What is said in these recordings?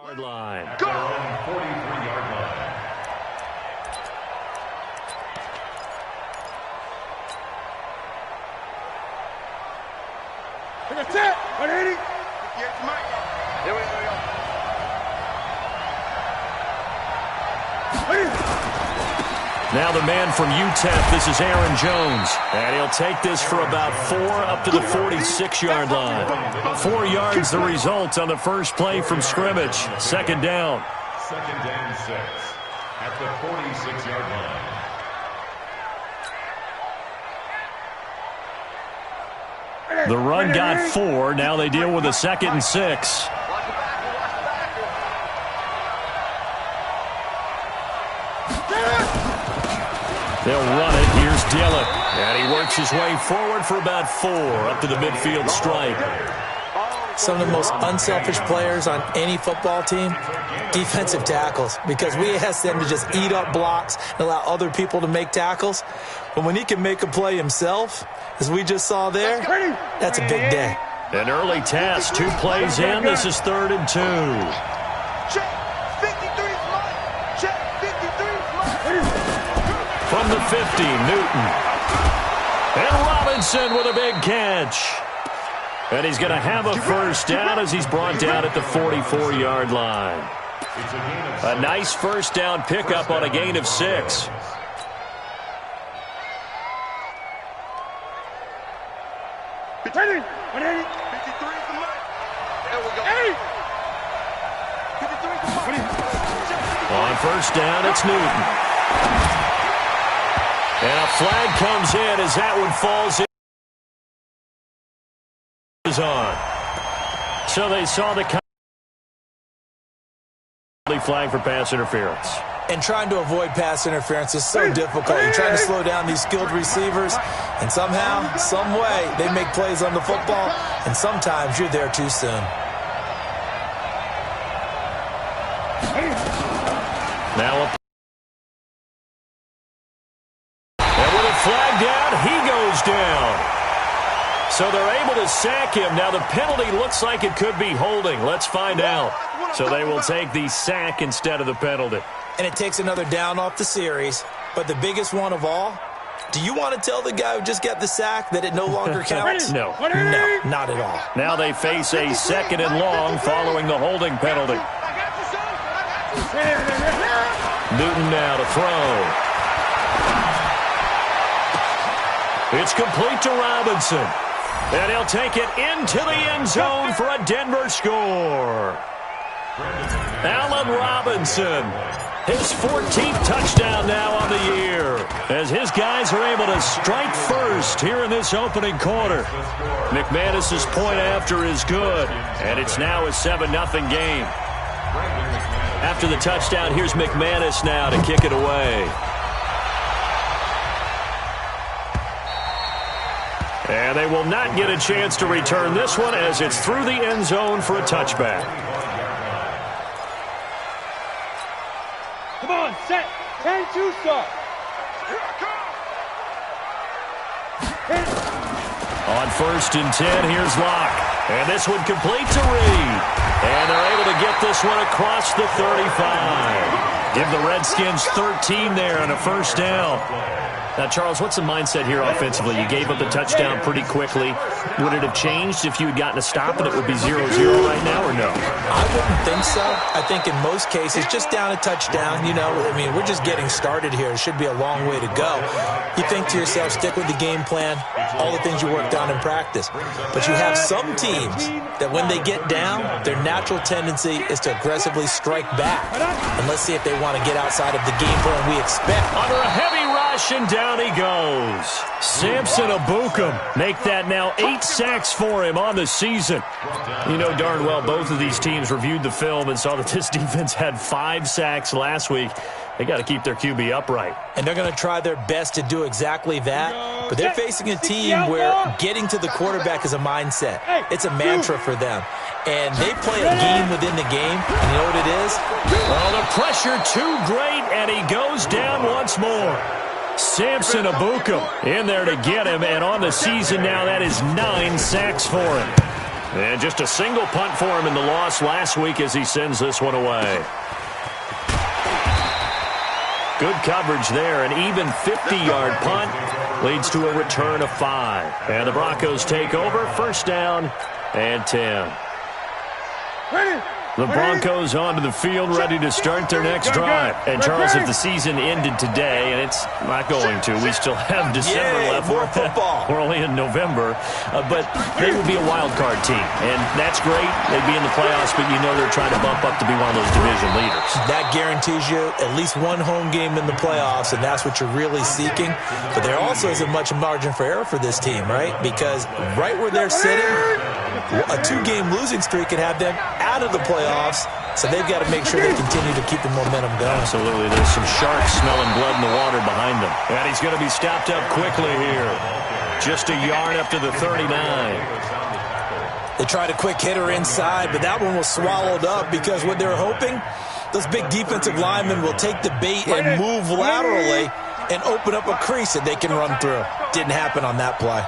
Yard line. Go! 43-yard line. That's it. 180. Here we go. Now the man from UTEP, this is Aaron Jones. And he'll take this for about 4 up to the 46-yard line. 4 yards the result on the first play from scrimmage. Second down. Second down 6 at the 46-yard line. The run got 4. Now they deal with a 2nd and 6. They'll run it. Here's Dillon. And he works his way forward for about 4 up to the midfield stripe. Some of the most unselfish players on any football team, defensive tackles, because we ask them to just eat up blocks and allow other people to make tackles. But when he can make a play himself, as we just saw there, that's a big day. An early task, 2 plays in. This is 3rd and 2. From the 50, Newton. And Robinson with a big catch. And he's going to have a first down as he's brought down at the 44-yard line. A nice first down pickup on a gain of 6. On first down, it's Newton. And a flag comes in as that one falls in. On. So they saw the flag for pass interference. And trying to avoid pass interference is so difficult. You're trying to slow down these skilled receivers, and somehow, some way, they make plays on the football, and sometimes you're there too soon. Now, and with a flag down, he goes down. So they're able to sack him. Now the penalty looks like it could be holding. Let's find out. So they will take the sack instead of the penalty. And it takes another down off the series. But the biggest one of all, do you want to tell the guy who just got the sack that it no longer counts? No. No, not at all. Now they face a 2nd and long following the holding penalty. Newton now to throw. It's complete to Robinson. And he'll take it into the end zone for a Denver score. Allen Robinson, his 14th touchdown now on the year, as his guys are able to strike first here in this opening quarter. McManus's point after is good, and it's now a 7-0 game. After the touchdown, here's McManus now to kick it away. And they will not get a chance to return this one as it's through the end zone for a touchback. Come on, set. 10-2 start. On 1st and 10, here's Locke. And this one complete to Reed. And they're able to get this one across the 35. Give the Redskins 13 there on a first down. Now, Charles, what's the mindset here offensively? You gave up the touchdown pretty quickly. Would it have changed if you had gotten a stop and it would be 0-0 right now, or no? I wouldn't think so. I think in most cases, just down a touchdown, you know, I mean, we're just getting started here. It should be a long way to go. You think to yourself, stick with the game plan, all the things you worked on in practice. But you have some teams that when they get down, their natural tendency is to aggressively strike back. And let's see if they want to get outside of the game plan we expect. Under a heavy rush, and down he goes. Samson Abukum make that now 8 sacks for him on the season. You know darn well both of these teams reviewed the film and saw that this defense had 5 sacks last week. They got to keep their QB upright. And they're going to try their best to do exactly that. But they're facing a team where getting to the quarterback is a mindset. It's a mantra for them. And they play a game within the game. And you know what it is? Well, the pressure too great, and he goes down once more. Samson Abukum in there to get him, and on the season now, that is 9 sacks for him. And just a single punt for him in the loss last week as he sends this one away. Good coverage there. An even 50-yard punt leads to a return of 5. And the Broncos take over. First down and 10. The Broncos onto the field, ready to start their next drive. And, Charles, if the season ended today, and it's not going to, we still have December left. More football. We're only in November. But they would be a wild card team. And that's great. They'd be in the playoffs, but you know they're trying to bump up to be one of those division leaders. That guarantees you at least one home game in the playoffs, and that's what you're really seeking. But there also isn't much margin for error for this team, right? Because right where they're sitting, a 2-game losing streak could have them out of the playoffs, so they've got to make sure they continue to keep the momentum going. Absolutely. There's some sharks smelling blood in the water behind them. And he's going to be stopped up quickly here. Just a yard up to the 39. They tried a quick hitter inside, but that one was swallowed up because what they're hoping, those big defensive linemen will take the bait and move laterally and open up a crease that they can run through. Didn't happen on that play.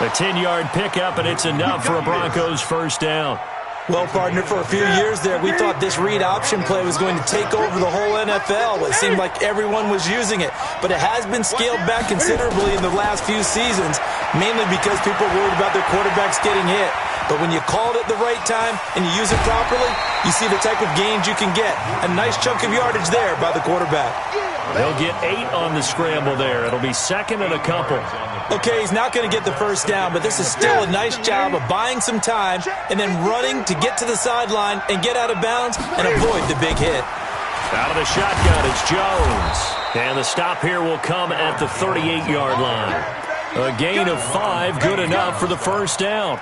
A 10-yard pickup, and it's enough for a Broncos first down. Well, partner, for a few years there, we thought this read option play was going to take over the whole NFL. It seemed like everyone was using it, but it has been scaled back considerably in the last few seasons, mainly because people are worried about their quarterbacks getting hit. But when you call it at the right time and you use it properly, you see the type of gains you can get. A nice chunk of yardage there by the quarterback. They'll get 8 on the scramble there. It'll be second and a couple. Okay, he's not going to get the first down, but this is still a nice job of buying some time and then running to get to the sideline and get out of bounds and avoid the big hit. Out of the shotgun, it's Jones. And the stop here will come at the 38-yard line. A gain of 5, good enough for the first down.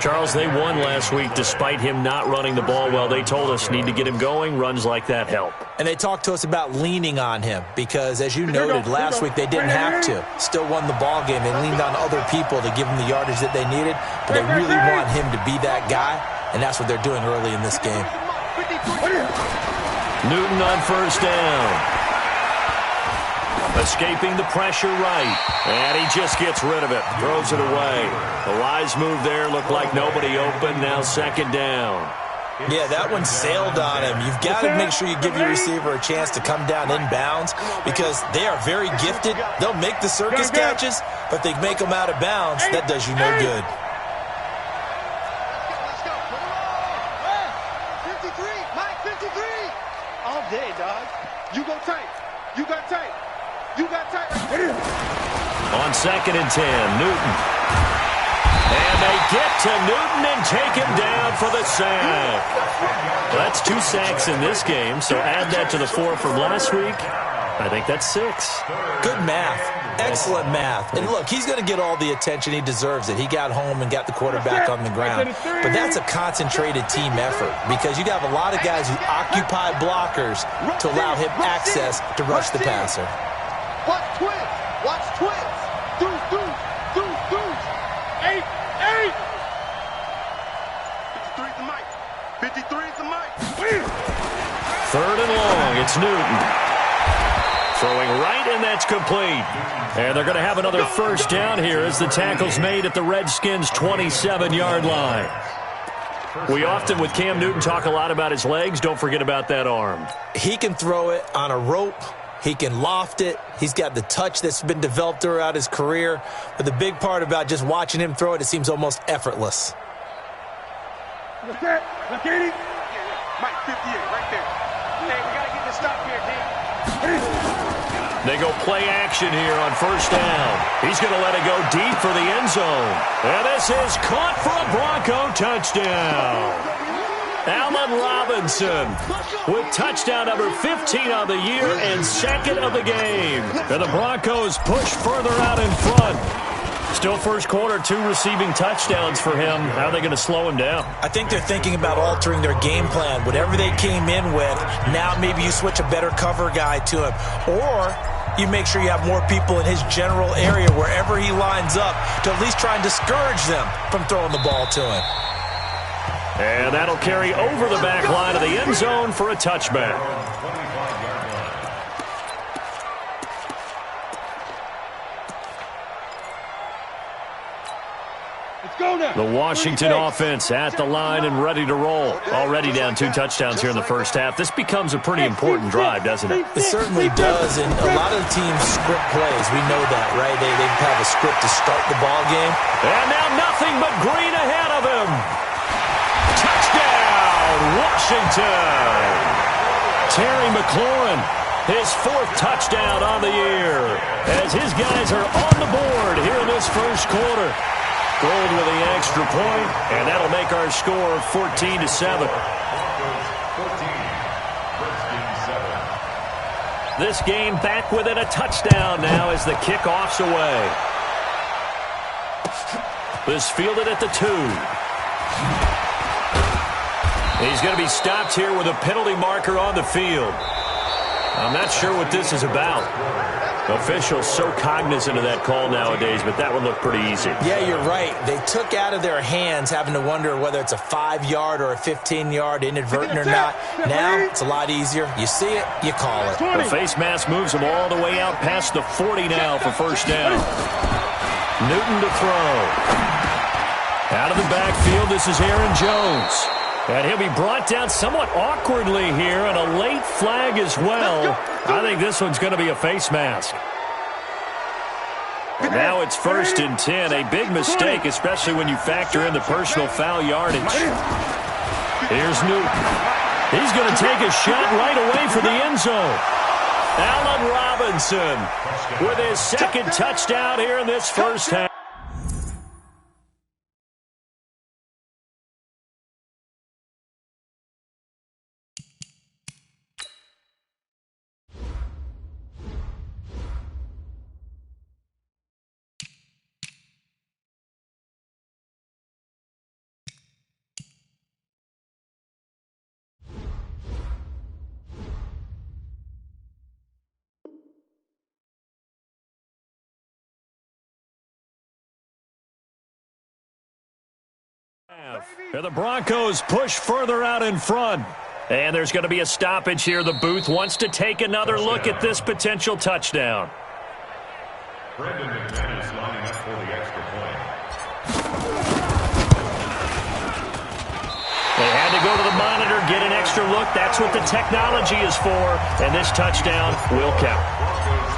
Charles, they won last week despite him not running the ball well. They told us need to get him going. Runs like that help. And they talked to us about leaning on him because, as you noted, last week they didn't have to. Still won the ball game. They leaned on other people to give them the yardage that they needed, but they really want him to be that guy, and that's what they're doing early in this game. Newton on first down. Escaping the pressure right. And he just gets rid of it. Throws it away. The wise move there. Looked like nobody open. Now second down. Yeah, that one sailed on him. You've got to make sure you give your receiver a chance to come down inbounds because they are very gifted. They'll make the circus catches, but they make them out of bounds. That does you no good. 53, Mike, 53. All day, dog. You go tight. You got tight. You got tight. On second and 10, Newton. And they get to Newton and take him down for the sack. Well, that's 2 sacks in this game, so add that to the 4 from last week. I think that's 6. Good math. Excellent math. And look, he's going to get all the attention. He deserves it. He got home and got the quarterback on the ground. But that's a concentrated team effort because you have a lot of guys who occupy blockers to allow him access to rush the passer. Watch twins. Watch twins. Deuce, deuce, deuce, deuce. 8, 8. 53's the mic. 53's the mic. Third and long. It's Newton. Throwing right, and that's complete. And they're going to have another first down here as the tackle's made at the Redskins' 27-yard line. We often, with Cam Newton, talk a lot about his legs. Don't forget about that arm. He can throw it on a rope. He can loft it. He's got the touch that's been developed throughout his career. But the big part about just watching him throw it, it seems almost effortless. Look at it. Mike, 58, right there. Hey, we got to get this stop here, D. They go play action here on first down. He's going to let it go deep for the end zone. And this is caught for a Bronco touchdown. Allen Robinson with touchdown number 15 of the year and second of the game. And the Broncos push further out in front. Still first quarter, 2 receiving touchdowns for him. How are they going to slow him down? I think they're thinking about altering their game plan. Whatever they came in with, now maybe you switch a better cover guy to him. Or you make sure you have more people in his general area wherever he lines up to at least try and discourage them from throwing the ball to him. And that'll carry over the back line of the end zone for a touchback. The Washington offense at the line and ready to roll. Already down 2 touchdowns here in the first half. This becomes a pretty important drive, doesn't it? It certainly does, and a lot of the teams script plays. We know that, right? They have a script to start the ball game. And now nothing but green ahead of him. Touchdown, Washington. Terry McLaurin, his 4th touchdown on the year, as his guys are on the board here in this first quarter. Gold with the extra point, and that'll make our score 14-7. This game back within a touchdown now as the kickoff's away. This fielded at the 2. He's going to be stopped here with a penalty marker on the field. I'm not sure what this is about. Officials so cognizant of that call nowadays, but that one looked pretty easy. Yeah, you're right. They took out of their hands having to wonder whether it's a 5-yard or a 15-yard, inadvertent or not. Now it's a lot easier. You see it, you call it. The face mask moves him all the way out past the 40 now for first down. Newton to throw. Out of the backfield, this is Aaron Jones. And he'll be brought down somewhat awkwardly here, and a late flag as well. I think this one's going to be a face mask. And now it's 1st and 10. A big mistake, especially when you factor in the personal foul yardage. Here's Newton. He's going to take a shot right away for the end zone. Allen Robinson with his 2nd touchdown here in this first half. And the Broncos push further out in front. And there's going to be a stoppage here. The booth wants to take another look at this potential touchdown. Brendan McManus lining up for the extra point. They had to go to the monitor, get an extra look. That's what the technology is for. And this touchdown will count.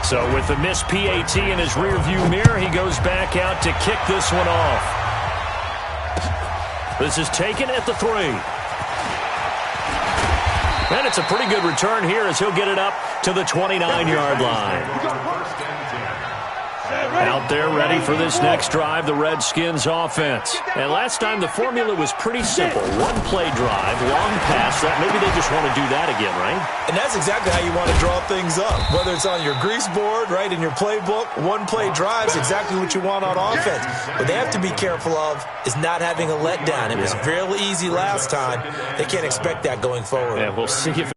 So with the missed PAT in his rearview mirror, he goes back out to kick this one off. This is taken at the 3. And it's a pretty good return here as he'll get it up to the 29-yard line. Out there ready for this next drive, the Redskins offense. And last time the formula was pretty simple. 1-play drive, long pass. Maybe they just want to do that again, right? And that's exactly how you want to draw things up. Whether it's on your grease board, right, in your playbook, 1-play drive is exactly what you want on offense. What they have to be careful of is not having a letdown. It was real easy last time. They can't expect that going forward. Yeah, we'll see if